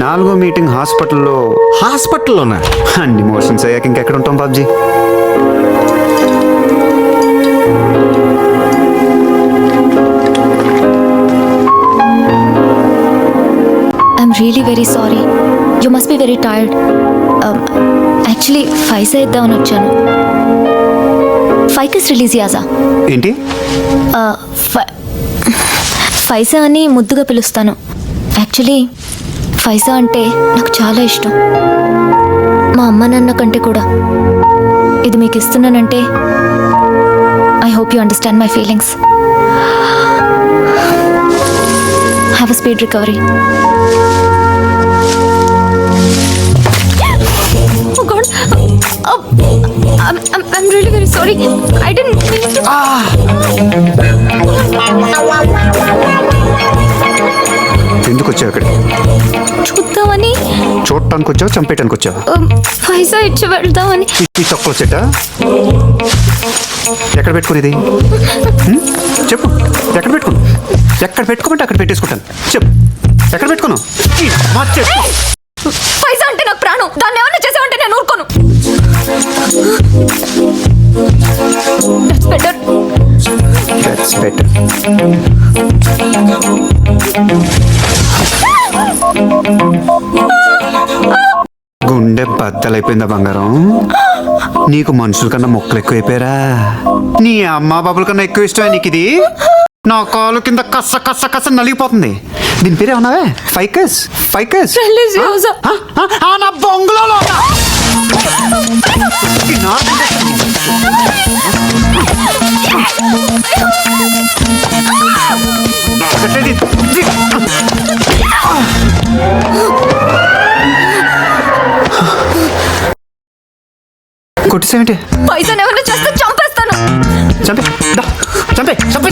4వ మీటింగ్ హాస్పిటల్లో. హాస్పిటల్లోనా? అన్ని మోషన్స్ అయ్యాక ఇంకెక్కడ ఉంటాం Babji. I'm really very sorry. You must be very tired. Actually ఫైసా ఇద్దామని వచ్చాను. ఫైకస్ రిలీజ్ యాజా. ఏంటి? ఫైసా అని ముద్దుగా పిలుస్తాను. యాక్చువల్లీ ఫైసా అంటే నాకు చాలా ఇష్టం, మా అమ్మ నాన్న కంటే కూడా. ఇది మీకు ఇస్తున్నానంటే I hope you understand my feelings. Have a speed recovery. Oh God! I'm really very sorry. I didn't mean to. ఎందుకు వచ్చావు ఇక్కడ? చూద్దామని. చూడటానికి వచ్చావు, చంపేయటానికి వచ్చావు? పైసా ఇచ్చి వెళ్దామని. ఈ తక్కువ చెట్ట ఎక్కడ పెట్టుకునేది చెప్పు. ఎక్కడ పెట్టుకుని? ఎక్కడ పెట్టుకోమంటే అక్కడ పెట్టేసుకుంటాను. చెప్పు ఎక్కడ పెట్టుకున్నావు? పైసా అంటే నాకు ప్రాణం. దాన్ని ఏమన్నా చేసావంటే నేను ఊరుకోను. That's better. గుండె బద్దలైపోయిందా బంగారం? నీకు మనుషుల కన్నా మొక్కలు ఎక్కువైపోయారా? నీ అమ్మా బాబుల కన్నా ఎక్కువ ఇష్టమే నీకు ఇది? నా కాలు కింద కస్స కస్స కస్స నలిగిపోతుంది. దీని పేరు ఏమన్నావే? ఫైకస్. ఫైకస్ నా బొంగులో కొట్టేసేమిటి? పైసా ఏమన్నా చేస్తే చంపేస్తాను. చంపే చంపే చంపే.